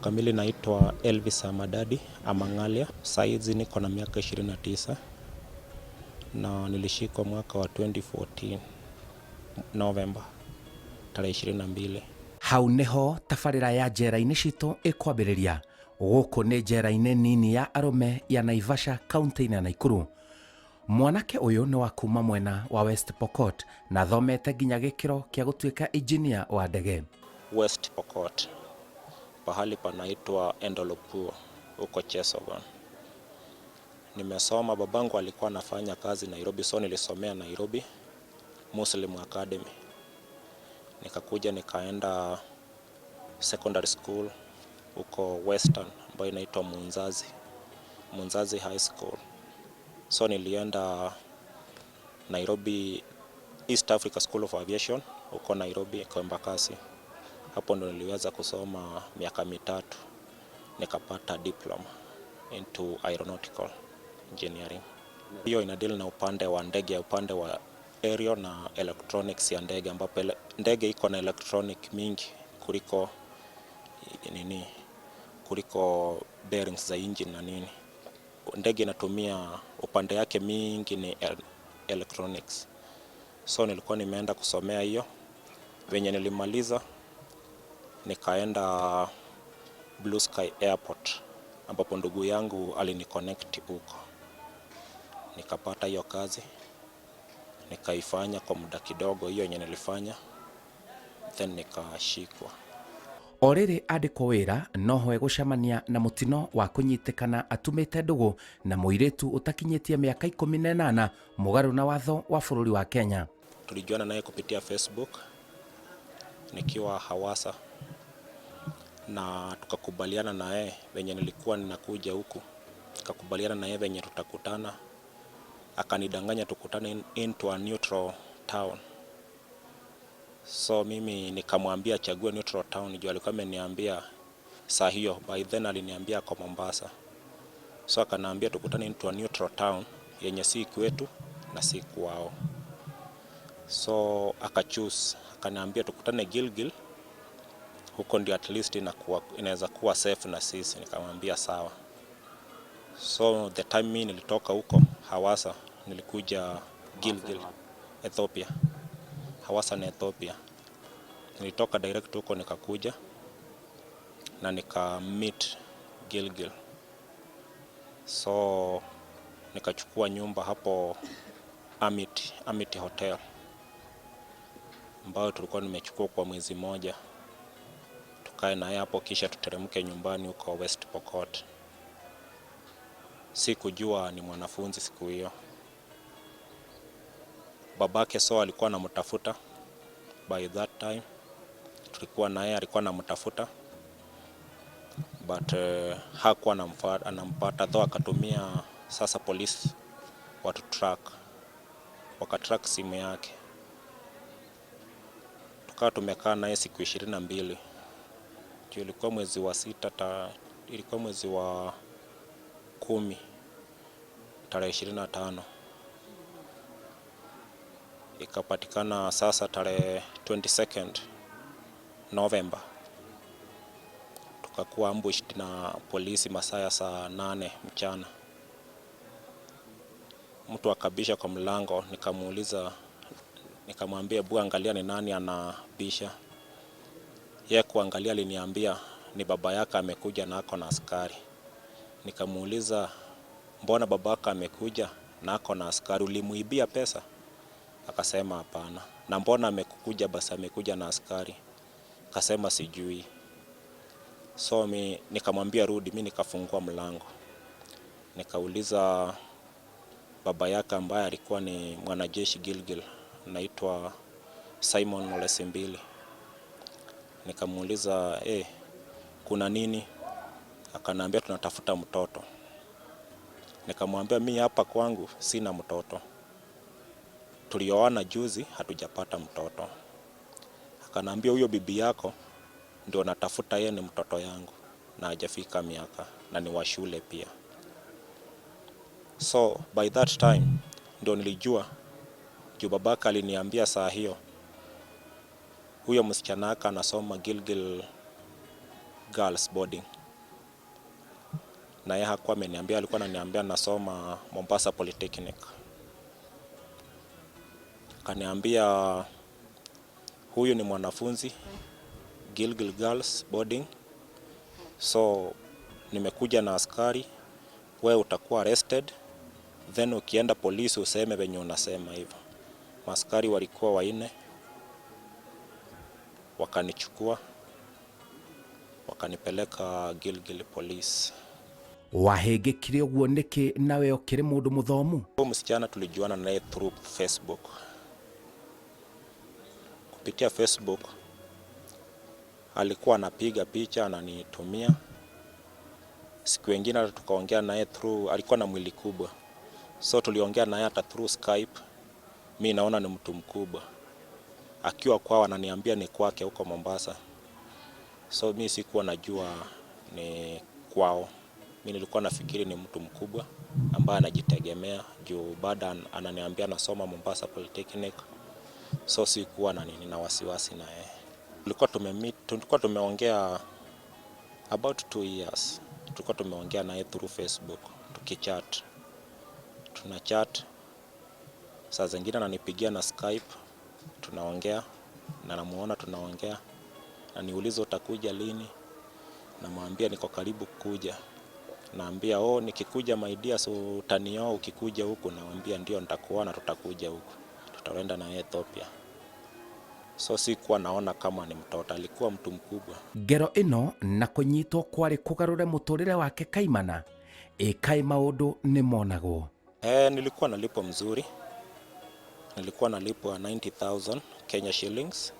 kamili naitwa Elvis Amadady Amangalia. Saizi niko na miaka 29 na nilishikwa mwaka wa 2014 November tarehe 22. Hau niho tabarĩra ya njera-inĩ citũ ĩkwambĩrĩria. Gũkũ nĩ njera-inĩ nini ya arũme ya Naivasha, kaunti-inĩ ya Nakuru. Mwanake ũyũ nĩ wa kuma mwena wa West Pokot na thomete nginya gĩkĩro kĩa gũtuĩka engineer wa ndege. West Pokot, pahali panaitwa Endolopuo huko Chesogon. Nimesoma, babangu alikuwa anafanya kazi Nairobi, so nilisomea Nairobi Muslim Academy. Nikakuja nikaenda secondary school huko Western ambayo inaitwa Munzazi High School. So nilienda Nairobi East Africa School of Aviation huko Nairobi kwa Embakasi. Hapo ndo niliweza kusoma miaka 3 nikapata diploma into aeronautical engineering. Hiyo inadeal na upande wa ndege, upande wa aerial na electronics ya ndege, ambapo ndege iko na electronic mingi kuliko bearings za engine na nini. Ndege inatumia upande yake mingi ni electronics. So nilikuwa nimeenda kusomea hiyo. Venye nilimaliza nikaenda Blue Sky Airport ambapo ndugu yangu aliniconnect huko. Nikapata hiyo kazi, nikaifanya kwa muda kidogo hiyo yenye nilifanya, then nikashikwa. Orĩrĩ andĩkwo wĩra noho egũcemania na mũtino wa kũnyitĩkana atumĩte ndũgũ na mũirĩtu ũtakinyĩtie mĩaka 18 mũgarũ na watho wa bũrũri wa Kenya. Tulijuana naye kupitia Facebook nikiwa Hawassa na tukakubaliana naye venye nilikuwa ninakuja huku. Tukakubaliana naye venye tutakutana. Akanidanganya tukutane into a neutral town. So mimi nikamwambia chague neutral town, juu alikuwa ameniambia saa hiyo, by then aliniambia kwa Mombasa. So akaniambia tukutane into a neutral town yenye si kwetu na si kwao. So akachoose, akaniambia tukutane Gilgil, huko ndio at least inaweza kuwa safe na sisi. Nikamwambia sawa. So the time mimi nilitoka huko Hawassa nilikuja Gilgil, Ethiopia. Hawassa na Ethiopia. Nilitoka direct huko nikakuja na nika meet Gilgil. So nikachukua nyumba hapo Amity Hotel, ambayo tulikuwa nimechukua kwa mwezi moja. Tukae naye hapo kisha tuteremke nyumbani huko West Pokot. Sikujua ni mwanafunzi siku hiyo. Babake so alikuwa anamtafuta. By that time tulikuwa naye, alikuwa anamtafuta but hakuwa anampata, though akatumia sasa polisi watu wakatrack simu yake. Tukawa tumekaa naye siku 22. Ilikuwa mwezi wa 6, ilikuwa mwezi wa 10 tarehe 25. Ikapatikana sasa tarehe 22nd November. Tukakuwa ambushed na polisi masaa ya saa 8 mchana. Mtu akabisha kwa mlango, nikamwambia hebu angalia ni nani anabisha. Yeye kuangalia aliniambia ni baba yake amekuja na ako na askari. Nikamuuliza mbona baba yake amekuja na ako na askari, ulimuibia pesa? Akasema hapana. Na mbona amekuja basi amekuja na askari? Akasema sijui. So nikamwambia rudi, mimi nikafungua mlango. Nikauliza baba yake ambaye alikuwa ni mwanajeshi Gilgil, anaitwa Simon Olesimbili. Nikamuuliza kuna nini? Akaniambia tunatafuta mtoto. Nikamwambia mimi hapa kwangu sina mtoto. Tulioana juzi, hatujapata mtoto. Akaniambia huyo bibi yako ndio natafuta, yeye ni mtoto yangu na hajafika miaka na ni wa shule pia. So by that time ndio nilijua, juu babaka aliniambia saa hiyo huyo msichana anasoma Gilgil Girls Boarding. na yeye hakuwa ameniambia, alikuwa ananiambia nasoma Mombasa Polytechnic. Kaniambia huyu ni mwanafunzi Gilgil Girls Boarding, so nimekuja na askari, wewe utakuwa arrested, then ukienda polisi useme venye unasema hivyo. Maskari walikuwa 4, wakanichukua wakanipeleka Gilgil Police. Wahengekire uguo niki nawe ukiri mundu muthomu? Huyo msichana tulijuana naye through Facebook. Kupitia Facebook alikuwa anapiga picha ananitumia. Siku nyingine hata tukaongea naye through, alikuwa na mwili kubwa, so tuliongea naye hata through Skype. Mimi naona ni mtu mkubwa, akiwa kwao ananiambia ni kwake huko Mombasa, so mimi sikuwa najua ni kwao. Mimi nilikuwa nafikiri ni mtu mkubwa ambaye anajitegemea, juu baada ananiambia nasoma Mombasa Polytechnic, so sikuwa na wasiwasi na yeye. Tulikuwa tumeongea about 2 years. Tulikuwa tumeongea naye through Facebook, tukichat. Tunachat. Saa zingine ananipigia na Skype, tunaongea, na namuona tunaongea. Na niuliza utakuja lini? Namwambia niko karibu kuja. Naambia nikikuja my dear, so utanioa ukikuja huku. Naambia ndio nitakuona, tutakuja huku. Tutaenda na Ethiopia. So sikuwa naona kama ni mtoto, alikuwa mtu mkubwa. Ngero ino na kunyitwo kwari kugarure muturire wake kaimana, kai maundu ni monagwo. Nilikuwa nalipwa mzuri. Nilikuwa nalipwa 90,000 Kenya shillings,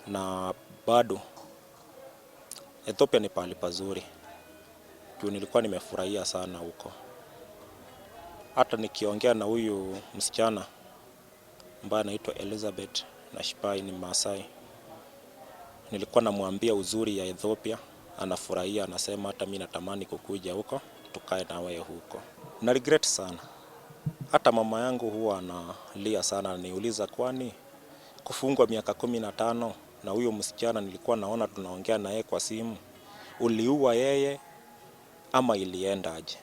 na bado Ethiopia ni pahali pazuri. Juu nilikuwa nimefurahia sana huko. Hata nikiongea na huyu msichana ambaye anaitwa Elizabeth na Shipai, ni Masai, nilikuwa namwambia uzuri ya Ethiopia, anafurahia, anasema hata mimi natamani kukuja huko tukae na wewe huko. Na regret sana. Hata mama yangu huwa analia sana, ananiuliza kwani kufungwa miaka 15 na huyo msichana nilikuwa naona tunaongea na yeye kwa simu, uliua yeye ama ilienda aje?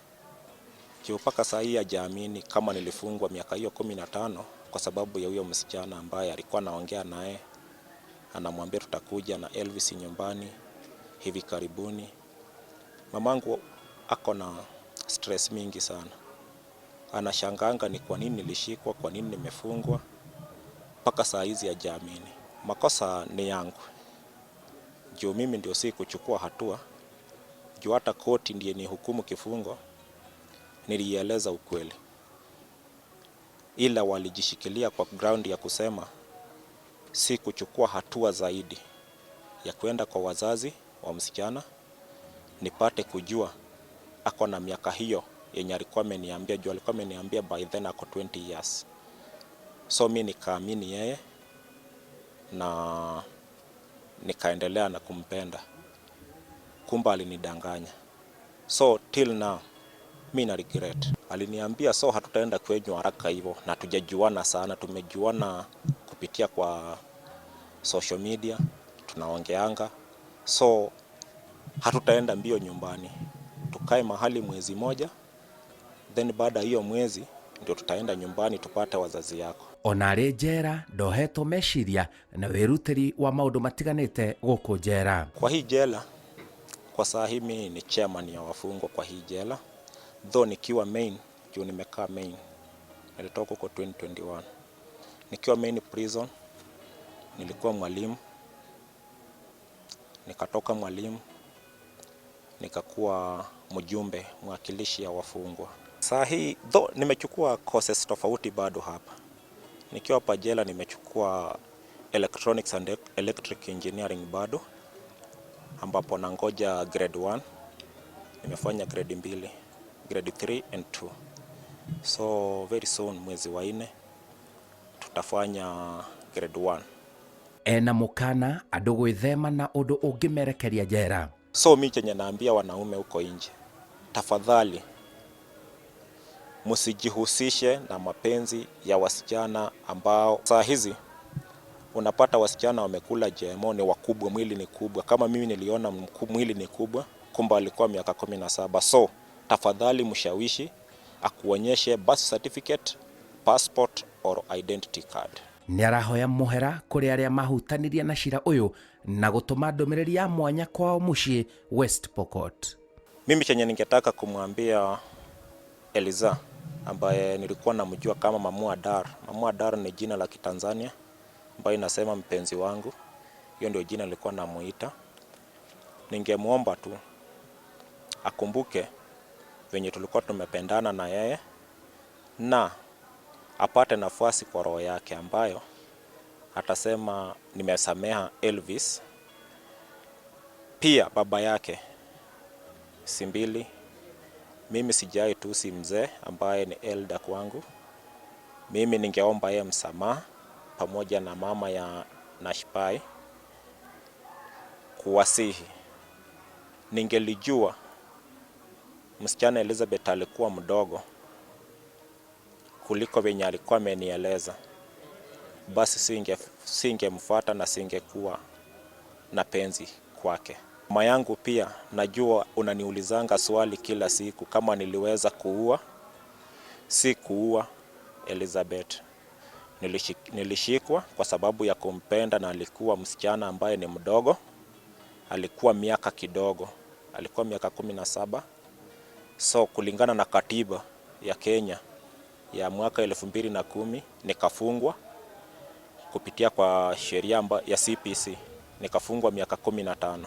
Mpaka saa hii hajaamini kama nilifungwa miaka hiyo 15 kwa sababu ya huyo msichana ambaye alikuwa naongea naye, anamwambia tutakuja na Elvis nyumbani hivi karibuni. Mamangu ako na stress mingi sana. Anashanganga ni kwa nini nilishikwa, kwa nini nimefungwa. Mpaka saa hizi hajaamini. Makosa ni yangu. Juu mimi ndio si kuchukua hatua. Juu hata koti ndiye ni hukumu kifungo, nilieleza ukweli. Ila walijishikilia kwa ground ya kusema si kuchukua hatua zaidi ya kwenda kwa wazazi wa msichana nipate kujua ako na miaka hiyo yenye alikuwa ameniambia. Juu alikuwa ameniambia by then ako 20 years. So mimi nikaamini yeye na nikaendelea na kumpenda. Kumbe alinidanganya. So till now mimi na regret. Aliniambia so hatutaenda kwenye haraka hivyo, na tujajuana sana, tumejuana kupitia kwa social media, tunaongeanga. So hatutaenda mbio nyumbani, tukae mahali mwezi moja, then baada hiyo mwezi ndio tutaenda nyumbani tupate wazazi yako. Onare njera ndohetwo meciria na wirutiri wa maundu matiganite guku njera. Kwa hii jela, kwa saa hii mimi ni chairman ya wafungwa kwa hii jela, though nikiwa main, juu nimekaa main. Nilitoka huko 2021. Nikiwa main prison nilikuwa mwalimu, nikatoka mwalimu nikakuwa mjumbe mwakilishi ya wafungwa. Saa hii though nimechukua courses tofauti bado hapa. Nikiwa hapa jela nimechukua electronics and electric engineering bado, ambapo nangoja grade 1. Nimefanya grade 2, grade 3 and 2. So very soon mwezi wa 4 tutafanya grade 1. Ena mukana andu gwithema na undu ungimerekeria njera. So mimi chenye naambia wanaume huko nje, tafadhali msijihusishe na mapenzi ya wasichana ambao saa hizi unapata wasichana wamekula GMO, ni wakubwa, mwili ni kubwa. Kama mimi niliona mwili ni kubwa, kumbe alikuwa miaka 17. So tafadhali mshawishi akuonyeshe birth certificate, passport or identity card. Nĩ arahoya mũhera kũrĩ arĩa mahutanirie na cira ũyũ na gũtũma ndũmĩrĩri ya mwanya kwao mũciĩ West Pokot. Mimi chenye ningetaka kumwambia Eliza, ambaye nilikuwa namjua kama Mamu Adar. Mamu Adar ni jina la Kitanzania ambayo inasema mpenzi wangu. Hiyo ndio jina nilikuwa namuita. Ningemuomba tu akumbuke venye tulikuwa tumependana na yeye, na apate nafasi kwa roho yake ambayo atasema nimesameha Elvis. Pia baba yake Simbili, mimi sijai tu si mzee ambaye ni elder kwangu. Mimi ningeomba yeye msamaha pamoja na mama ya Nashpai kuwasihi. Ningelijua msichana Elizabeth alikuwa mdogo kuliko venye alikuwa amenieleza, basi singemfuata na singekuwa na penzi kwake. Mama yangu pia, najua unaniulizanga swali kila siku kama niliweza kuua. Si kuua Elizabeth. Nilishikwa kwa sababu ya kumpenda, na alikuwa msichana ambaye ni mdogo. Alikuwa miaka kidogo. Alikuwa miaka 17. So kulingana na katiba ya Kenya ya mwaka 2010 nikafungwa kupitia kwa sheria ya CPC. Nikafungwa miaka 15.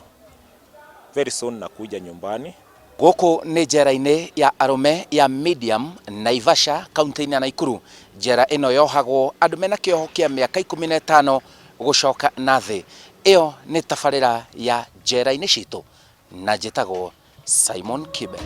Very soon nakuja nyumbani. Gũkũ nĩ njera-inĩ ya arũme ya Medium Naivasha, kaunti-inĩ ya Nakuru. Njera ĩno yohagwo andũ mena kĩoho kĩa mĩaka 15 gũcoka na thĩ. Ĩyo nĩ tabarĩra ya njera-inĩ citũ, na njĩtagwo Simon Kibe.